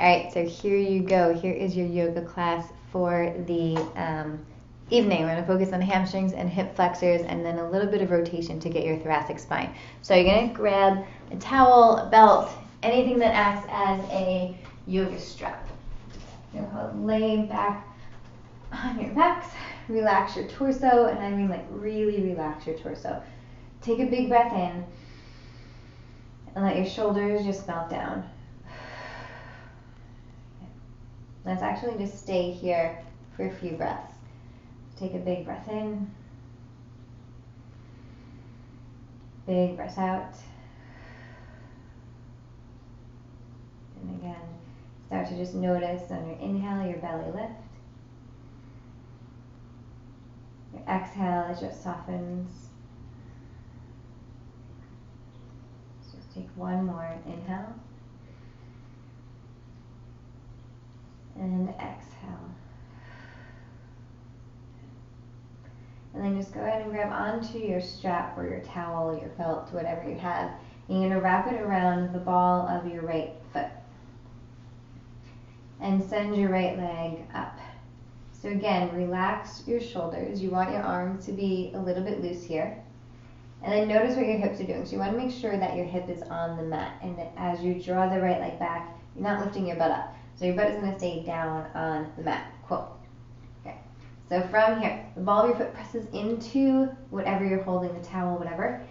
All right, so here you go. Here is your yoga class for the evening. We're going to focus on hamstrings and hip flexors and then a little bit of rotation to get your thoracic spine. So you're going to grab a towel, a belt, anything that acts as a yoga strap. You're going to lay back on your backs, relax your torso, and I mean like really relax your torso. Take a big breath in and let your shoulders just melt down. Let's actually just stay here for a few breaths. Take a big breath in, big breath out, and again, start to just notice on your inhale, your belly lift. Your exhale, it just softens. Just take one more inhale. And exhale. And then just go ahead and grab onto your strap or your towel, your belt, whatever you have. And you're going to wrap it around the ball of your right foot. And send your right leg up. So again, relax your shoulders. You want your arms to be a little bit loose here. And then notice what your hips are doing. So you want to make sure that your hip is on the mat. And that as you draw the right leg back, you're not lifting your butt up. So your butt is going to stay down on the mat. Cool. Okay. So from here, the ball of your foot presses into whatever you're holding, the towel, whatever.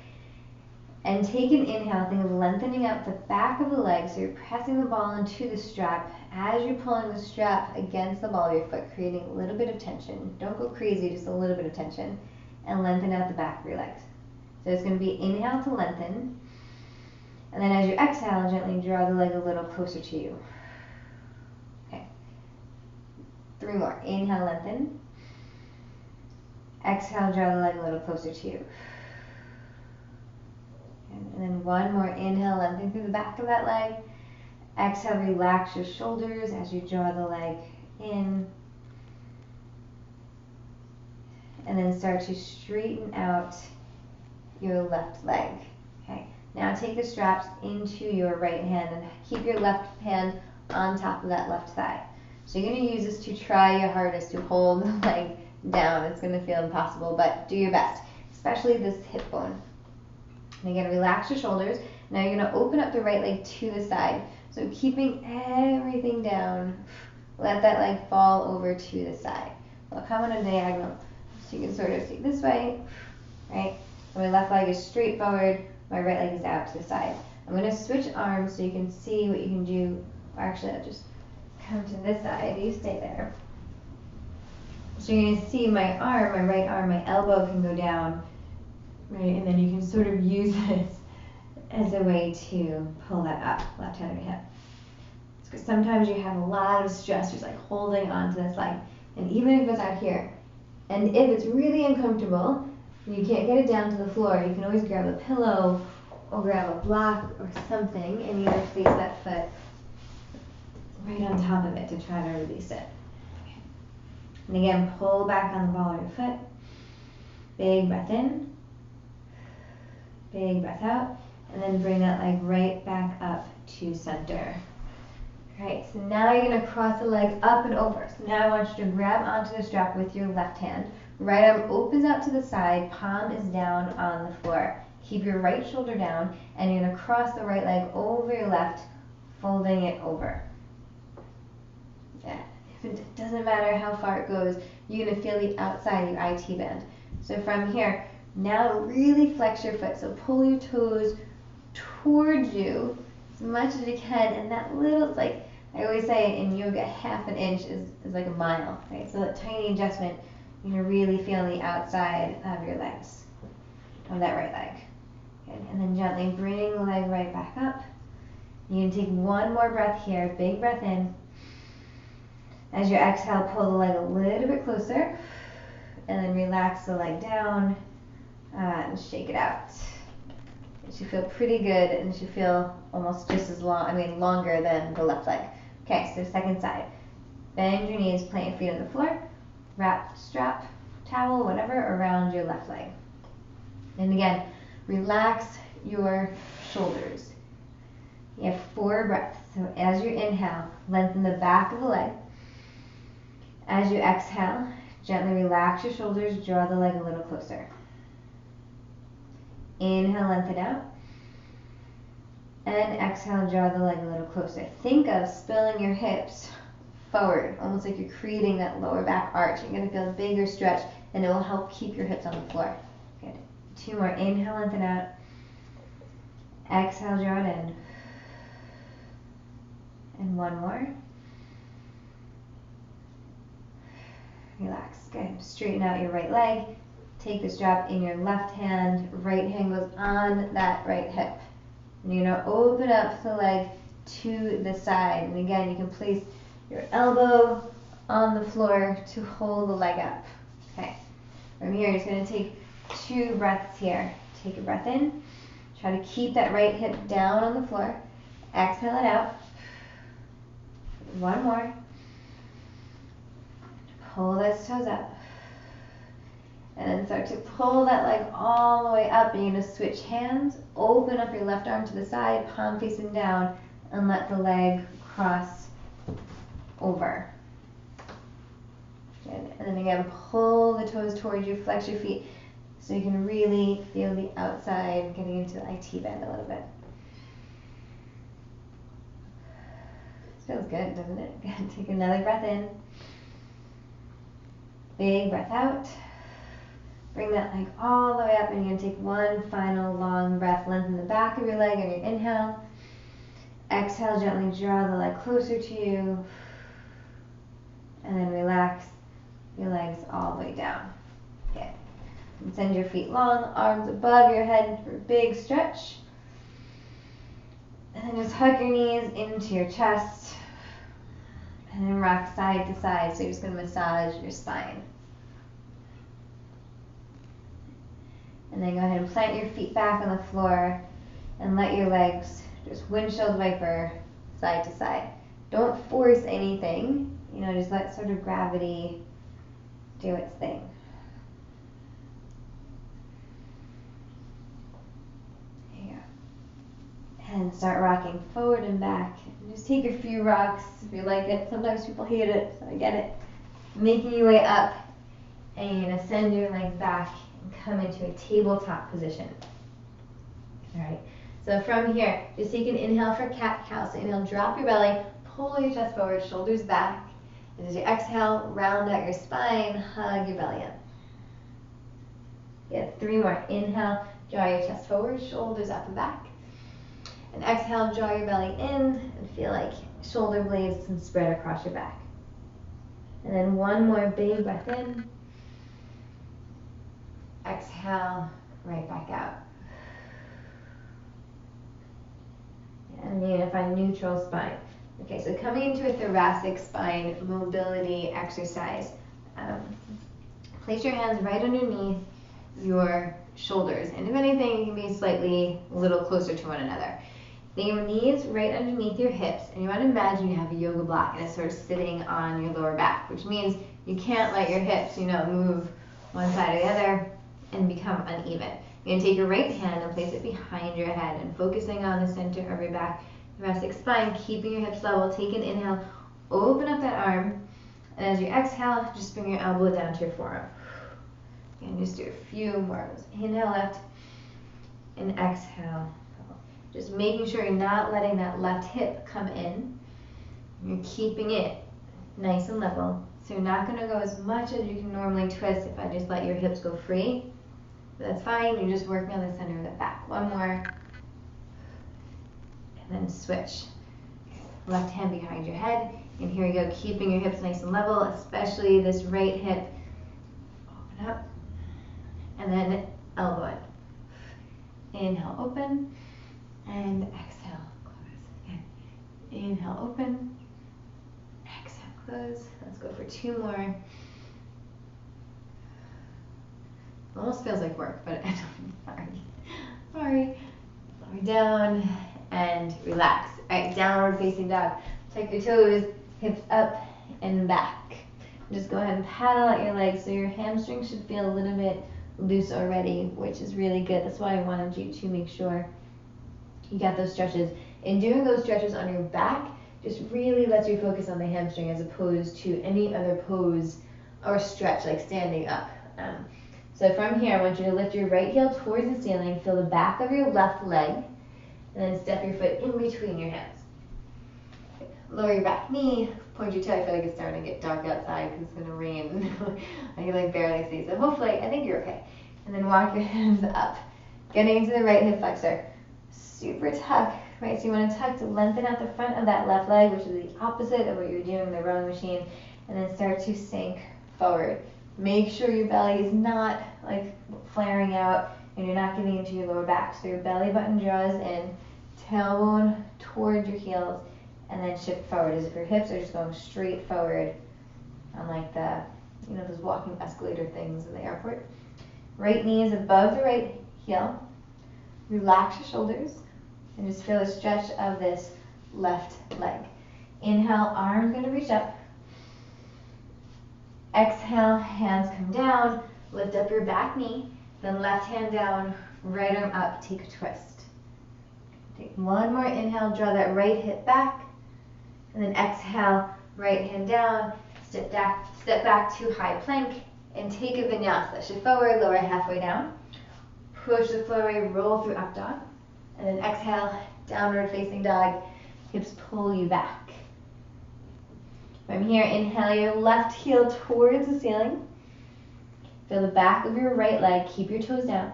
And take an inhale. Think of lengthening out the back of the leg. So you're pressing the ball into the strap as you're pulling the strap against the ball of your foot, creating a little bit of tension. Don't go crazy, just a little bit of tension. And lengthen out the back of your legs. So it's going to be inhale to lengthen. And then as you exhale, gently draw the leg a little closer to you. 3 more. Inhale, lengthen. Exhale, draw the leg a little closer to you. And then 1 more. Inhale, lengthen through the back of that leg. Exhale, relax your shoulders as you draw the leg in. And then start to straighten out your left leg. Okay. Now take the straps into your right hand and keep your left hand on top of that left thigh. So you're going to use this to try your hardest to hold the leg down. It's going to feel impossible, but do your best, especially this hip bone. And again, relax your shoulders. Now you're going to open up the right leg to the side. So keeping everything down, let that leg fall over to the side. It'll come on a diagonal, so you can sort of see this way, right? So my left leg is straight forward, my right leg is out to the side. I'm going to switch arms so you can see what you can do. Or actually, I'll just come to this side, you stay there. So you're going to see my arm, my right arm, my elbow can go down, right? And then you can sort of use this as a way to pull that up, left hand or hip. Because sometimes you have a lot of stress, just like holding onto this leg. And even if it's out here, and if it's really uncomfortable, and you can't get it down to the floor, you can always grab a pillow or grab a block or something and either place that foot right on top of it to try to release it. And again, pull back on the ball of your foot. Big breath in. Big breath out. And then bring that leg right back up to center. Alright, so now you're going to cross the leg up and over. So now I want you to grab onto the strap with your left hand. Right arm opens out to the side, palm is down on the floor. Keep your right shoulder down, and you're going to cross the right leg over your left, folding it over. Yeah. It doesn't matter how far it goes, you're going to feel the outside of your IT band. So from here, now really flex your foot. So pull your toes towards you as much as you can. And that little, like I always say in yoga, half an inch is like a mile, right? So that tiny adjustment, you're going to really feel the outside of your legs, of that right leg. Good. And then gently bring the leg right back up. You can take 1 more breath here, big breath in. As you exhale, pull the leg a little bit closer, and then relax the leg down and shake it out. It should feel pretty good, and it should feel almost just as long, longer than the left leg. Okay, so second side. Bend your knees, plant your feet on the floor, wrap strap, towel, whatever, around your left leg. And again, relax your shoulders. You have 4 breaths. So as you inhale, lengthen the back of the leg. As you exhale, gently relax your shoulders, draw the leg a little closer. Inhale, lengthen out. And exhale, draw the leg a little closer. Think of spilling your hips forward, almost like you're creating that lower back arch. You're going to feel a bigger stretch, and it will help keep your hips on the floor. Good. 2 more. Inhale, lengthen out. Exhale, draw it in. And 1 more. Relax. Good. Straighten out your right leg. Take the strap in your left hand. Right hand goes on that right hip. And you're going to open up the leg to the side. And again, you can place your elbow on the floor to hold the leg up. Okay. From here, you're just going to take 2 breaths here. Take a breath in. Try to keep that right hip down on the floor. Exhale it out. 1 more. Pull those toes up. And then start to pull that leg all the way up. And you're going to switch hands. Open up your left arm to the side, palm facing down, and let the leg cross over. Good. And then again, pull the toes towards you, flex your feet so you can really feel the outside getting into the IT bend a little bit. This feels good, doesn't it? Good. Take another breath in. Big breath out. Bring that leg all the way up, and you're going to take 1 final long breath. Lengthen the back of your leg on your inhale. Exhale, gently draw the leg closer to you. And then relax your legs all the way down. Okay. And send your feet long, arms above your head for a big stretch. And then just hug your knees into your chest. And then rock side to side. So you're just going to massage your spine. And then go ahead and plant your feet back on the floor and let your legs just windshield wiper side to side. Don't force anything, just let sort of gravity do its thing. There you go. And start rocking forward and back. And just take a few rocks if you like it. Sometimes people hate it, so I get it. Making your way up, and you're going to send your legs back and come into a tabletop position. Alright, so from here, just take an inhale for cat-cow. So inhale, drop your belly, pull your chest forward, shoulders back. And as you exhale, round out your spine, hug your belly in. Good, 3 more. Inhale, draw your chest forward, shoulders up and back. And exhale, draw your belly in and feel like shoulder blades can spread across your back. And then 1 more big breath in. Exhale, right back out. And you're going to find neutral spine. Okay, so coming into a thoracic spine mobility exercise. Place your hands right underneath your shoulders. And if anything, you can be slightly a little closer to one another. Then your knees right underneath your hips. And you want to imagine you have a yoga block and it's sort of sitting on your lower back, which means you can't let your hips, move one side or the other and become uneven. You're going to take your right hand and place it behind your head and focusing on the center of your back, thoracic spine, keeping your hips level. Take an inhale, open up that arm, and as you exhale, just bring your elbow down to your forearm. And just do a few more. Inhale left and exhale. Just making sure you're not letting that left hip come in. You're keeping it nice and level. So you're not going to go as much as you can normally twist if I just let your hips go free. But that's fine. You're just working on the center of the back. 1 more. And then switch. Left hand behind your head. And here we go, keeping your hips nice and level, especially this right hip. Open up. And then elbow in. Inhale, open. And exhale, close. Again. Inhale, open. Exhale, close. Let's go for 2 more. Almost feels like work, but sorry. Lower down and relax. All right, downward facing dog. Tuck your toes, hips up and back. Just go ahead and paddle out your legs so your hamstrings should feel a little bit loose already, which is really good. That's why I wanted you to make sure you got those stretches And doing those stretches on your back just really lets you focus on the hamstring as opposed to any other pose or stretch like standing up. So from here, I want you to lift your right heel towards the ceiling, feel the back of your left leg, and then step your foot in between your hands. Lower your back knee, point your toe. I feel like it's starting to get dark outside because it's going to rain. I can like barely see, so hopefully, I think you're okay. And then walk your hands up, getting into the right hip flexor. Super tuck, right? So you want to tuck to lengthen out the front of that left leg, which is the opposite of what you're doing in the rowing machine, and then start to sink forward. Make sure your belly is not like flaring out and you're not giving into your lower back. So your belly button draws in, tailbone towards your heels, and then shift forward as if your hips are just going straight forward on like the, you know, those walking escalator things in the airport. Right knee is above the right heel. Relax your shoulders and just feel a stretch of this left leg. Inhale, arms going to reach up. Exhale, hands come down, lift up your back knee, then left hand down, right arm up, take a twist. Take one more inhale, draw that right hip back, and then exhale, right hand down, step back to high plank, and take a vinyasa. Shift forward, lower halfway down, push the floor away, roll through up dog, and then exhale, downward facing dog, hips pull you back. From here, inhale your left heel towards the ceiling. Feel the back of your right leg, keep your toes down.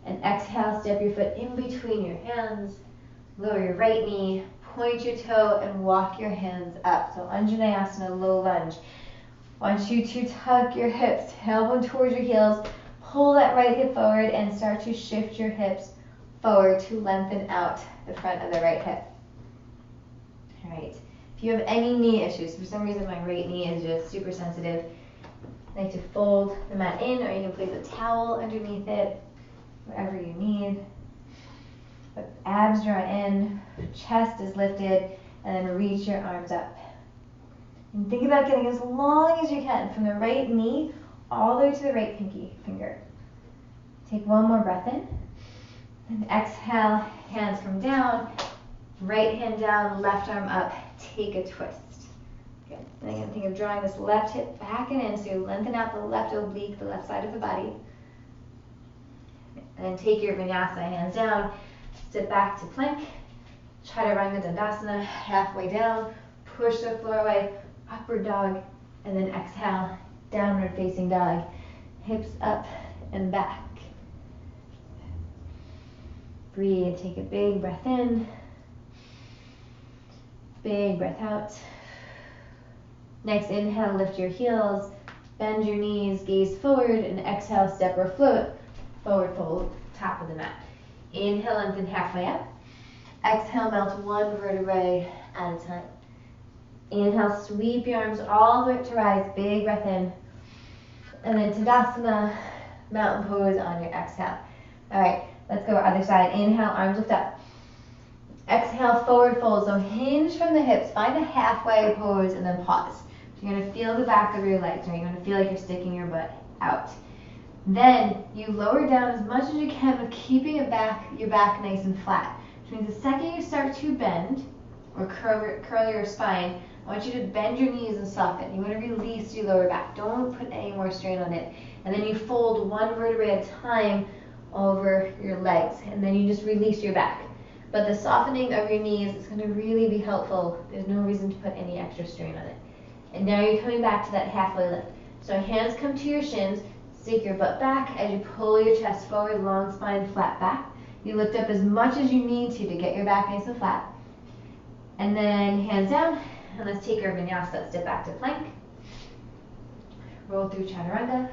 And exhale, step your foot in between your hands. Lower your right knee, point your toe, and walk your hands up. So Anjaneyasana, low lunge. Want you to tuck your hips, tailbone towards your heels. Pull that right hip forward and start to shift your hips forward to lengthen out the front of the right hip. All right. If you have any knee issues, for some reason my right knee is just super sensitive, I like to fold the mat in, or you can place a towel underneath it, whatever you need. But abs draw in, chest is lifted, and then reach your arms up. And think about getting as long as you can from the right knee all the way to the right pinky finger. Take one more breath in, and exhale, hands come down, right hand down, left arm up, take a twist. Good. And again, think of drawing this left hip back and in, so you lengthen out the left oblique, the left side of the body. And then take your vinyasa, hands down, sit back to plank, chaturanga dandasana, halfway down, push the floor away, upward dog, and then exhale, downward facing dog, hips up and back. Breathe, take a big breath in. Big breath out. Next, inhale, lift your heels, bend your knees, gaze forward, and exhale, step or float, forward fold, top of the mat. Inhale, lengthen halfway up. Exhale, melt one vertebrae at a time. Inhale, sweep your arms all the way up to rise, big breath in. And then Tadasana, mountain pose on your exhale. All right, let's go other side. Inhale, arms lift up. Exhale, forward fold. So hinge from the hips. Find a halfway pose and then pause. So you're going to feel the back of your legs, right? You're going to feel like you're sticking your butt out. Then you lower down as much as you can with keeping your back nice and flat. Which means the second you start to bend or curl your spine, I want you to bend your knees and soften. You want to release your lower back. Don't put any more strain on it. And then you fold one vertebrae at a time over your legs. And then you just release your back. But the softening of your knees is going to really be helpful. There's no reason to put any extra strain on it. And now you're coming back to that halfway lift. So hands come to your shins. Stick your butt back as you pull your chest forward, long spine, flat back. You lift up as much as you need to get your back nice and flat. And then hands down. And let's take our vinyasa. Step back to plank. Roll through chaturanga.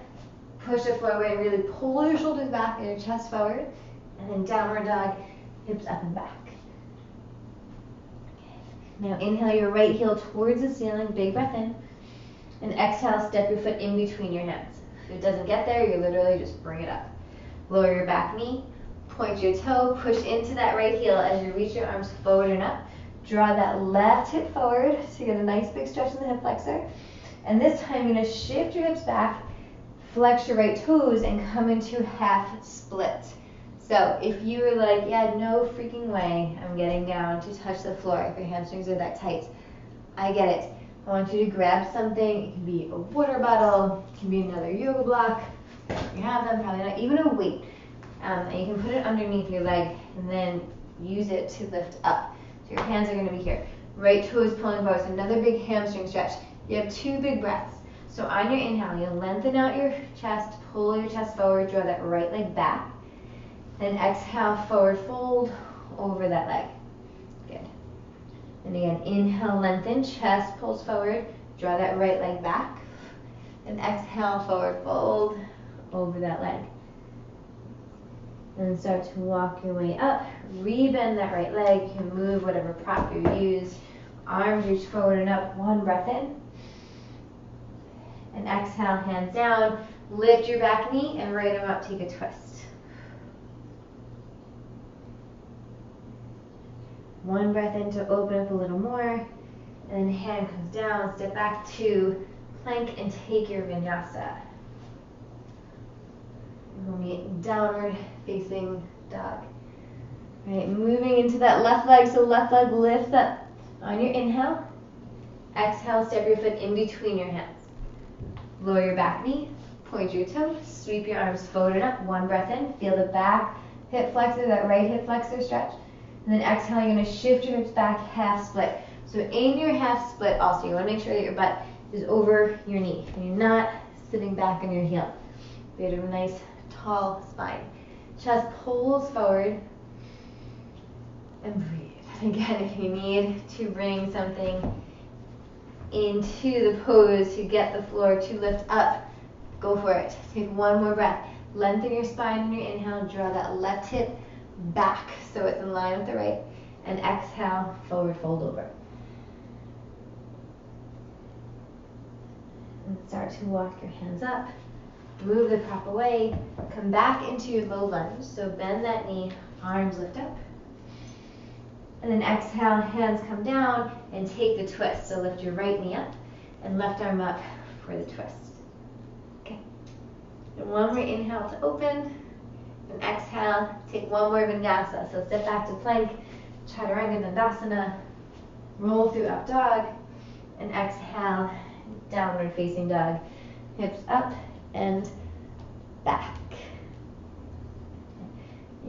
Push the floor away. Really pull your shoulders back and your chest forward. And then downward dog. Hips up and back. Okay. Now inhale your right heel towards the ceiling, big breath in. And exhale, step your foot in between your hands. If it doesn't get there, you literally just bring it up. Lower your back knee, point your toe, push into that right heel as you reach your arms forward and up. Draw that left hip forward so you get a nice big stretch in the hip flexor. And this time you're going to shift your hips back, flex your right toes, and come into half split. So if you were like, yeah, no freaking way I'm getting down to touch the floor if your hamstrings are that tight, I get it. I want you to grab something. It can be a water bottle, it can be another yoga block. You have them, probably not, even a weight. And you can put it underneath your leg and then use it to lift up. So your hands are going to be here. Right toes pulling forward. So another big hamstring stretch. You have 2 big breaths. So on your inhale, you'll lengthen out your chest, pull your chest forward, draw that right leg back. Then exhale, forward fold over that leg. Good. And again, inhale, lengthen, chest pulls forward, draw that right leg back. And exhale, forward fold over that leg. And start to walk your way up. Rebend that right leg. You can move whatever prop you use. Arms reach forward and up. 1 breath in. And exhale, hands down. Lift your back knee and right arm up. Take a twist. 1 breath in to open up a little more. And then hand comes down. Step back to plank and take your vinyasa. We'll meet downward facing dog. Right, moving into that left leg. So left leg lifts up on your inhale. Exhale, step your foot in between your hands. Lower your back knee, point your toes, sweep your arms forward and up. 1 breath in. Feel the back hip flexor, that right hip flexor stretch. And then exhale, you're going to shift your hips back, half split. So in your half split also, you want to make sure that your butt is over your knee. And you're not sitting back on your heel. You have a nice tall spine. Chest pulls forward and breathe. Again, if you need to bring something into the pose to get the floor to lift up, go for it. Take 1 more breath. Lengthen your spine in your inhale. Draw that left hip back so it's in line with the right. And exhale, forward fold over. And start to walk your hands up. Move the prop away. Come back into your low lunge. So bend that knee, arms lift up. And then exhale, hands come down and take the twist. So lift your right knee up and left arm up for the twist. Okay. And 1 more inhale to open. And exhale, take 1 more vinyasa. So step back to plank, chaturanga dandasana, roll through up dog, and exhale, downward facing dog. Hips up and back.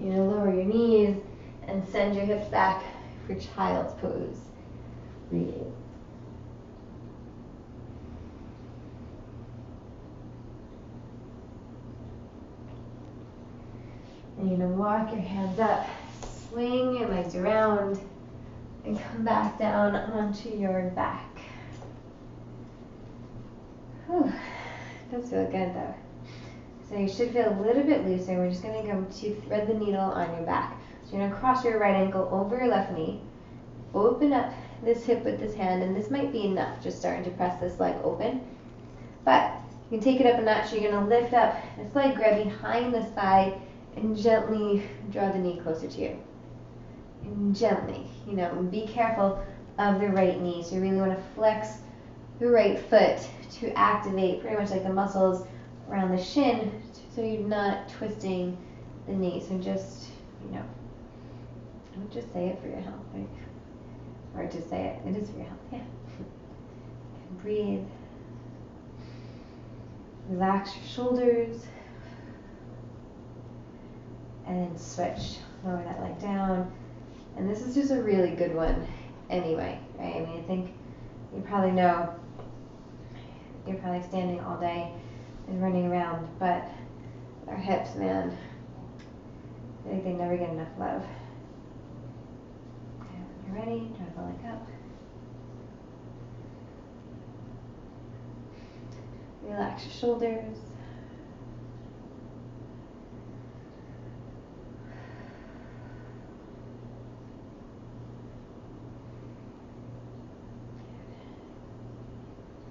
You're going to lower your knees and send your hips back for child's pose. Breathe. And you're going to walk your hands up, swing your legs around, and come back down onto your back. Whew. Does feel good though. So you should feel a little bit looser. We're just going to go to thread the needle on your back. So you're going to cross your right ankle over your left knee. Open up this hip with this hand, and this might be enough, just starting to press this leg open. But you can take it up a notch. You're going to lift up this leg, grab behind the side, and gently draw the knee closer to you. And gently, be careful of the right knee. So you really want to flex the right foot to activate pretty much like the muscles around the shin, so you're not twisting the knee. So just, don't just say it for your health, right? Or just say it. It is for your health, yeah. Breathe. Relax your shoulders. And then switch. Lower that leg down. And this is just a really good one anyway, right? I mean, I think you probably know you're probably standing all day and running around, but our hips, man, I think they never get enough love. Okay, when you're ready, draw the leg up. Relax your shoulders.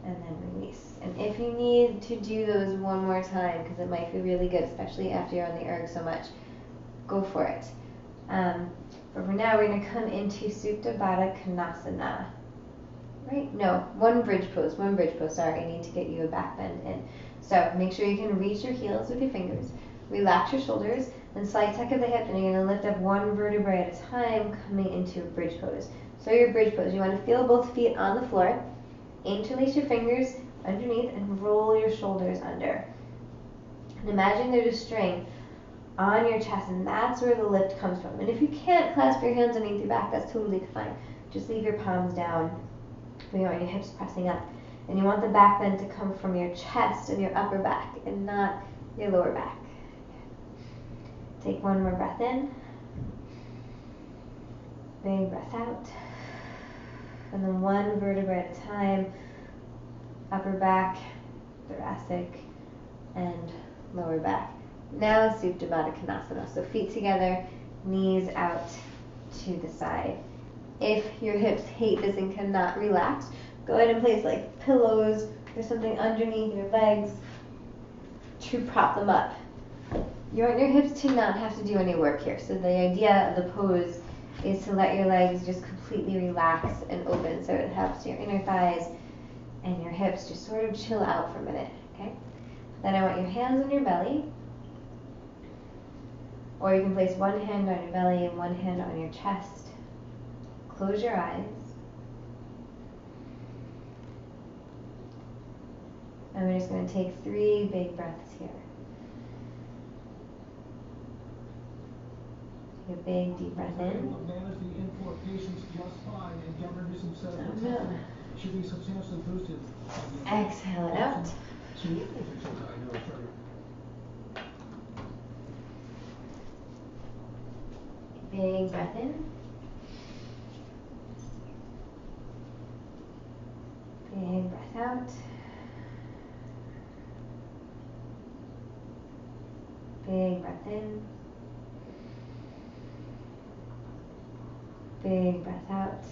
And then release. And if you need to do those 1 more time, because it might feel really good, especially after you're on the erg so much, go for it. But for now, we're going to come into Supta Baddha Konasana. Right? No, one bridge pose. Sorry, I need to get you a back bend in. So make sure you can reach your heels with your fingers. Relax your shoulders. Then slight tuck of the hip, and you're going to lift up one vertebrae at a time, coming into a bridge pose. So your bridge pose, you want to feel both feet on the floor, interlace your fingers underneath, and roll your shoulders under. And imagine there's a string on your chest, and that's where the lift comes from. And if you can't clasp your hands underneath your back, that's totally fine. Just leave your palms down. You want your hips pressing up. And you want the back bend to come from your chest and your upper back, and not your lower back. Take one more breath in. Big breath out. And then one vertebra at a time. Upper back, thoracic, and lower back. Now Supta Baddha Konasana. So feet together, knees out to the side. If your hips hate this and cannot relax, go ahead and place like pillows or something underneath your legs to prop them up. You want your hips to not have to do any work here. So the idea of the pose is to let your legs just completely relax and open, so it helps your inner thighs and your hips just sort of chill out for a minute, okay? Then I want your hands on your belly, or you can place one hand on your belly and one hand on your chest. Close your eyes. And we're just going to take 3 big breaths here. Take a big deep breath in. Manage the import patients just fine, and Governor Newsom says Oh, no. should be substantially boosted. Exhale it out. Big breath in. Big breath out. Big breath in. Big breath out.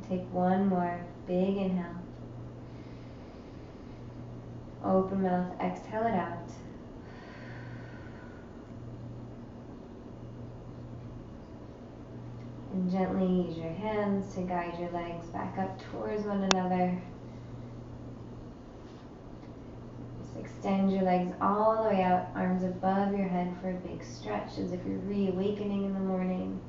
Take one more big inhale. Open mouth, exhale it out. And gently use your hands to guide your legs back up towards one another. Just extend your legs all the way out, arms above your head for a big stretch, as if you're reawakening in the morning.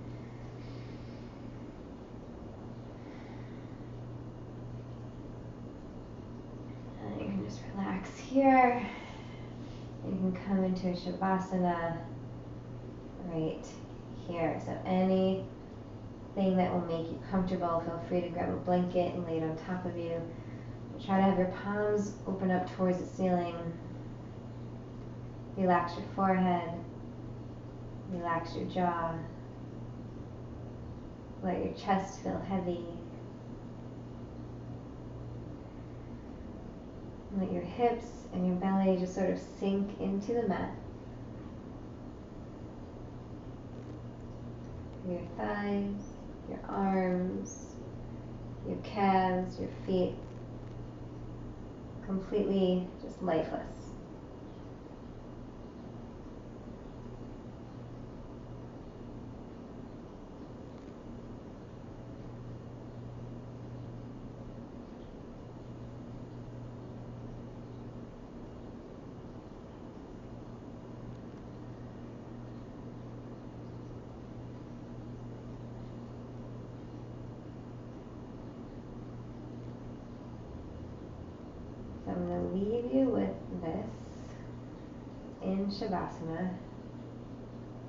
And you can just relax here. You can come into a Shavasana right here. So anything that will make you comfortable, feel free to grab a blanket and lay it on top of you. Try to have your palms open up towards the ceiling. Relax your forehead. Relax your jaw. Let your chest feel heavy. Let your hips and your belly just sort of sink into the mat. Your thighs, your arms, your calves, your feet, completely just lifeless. So I'm going to leave you with this in Shavasana,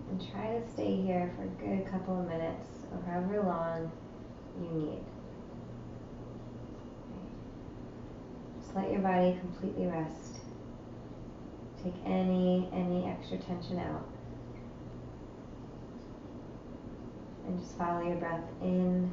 and try to stay here for a good couple of minutes, or however long you need. Just let your body completely rest. Take any extra tension out. And just follow your breath in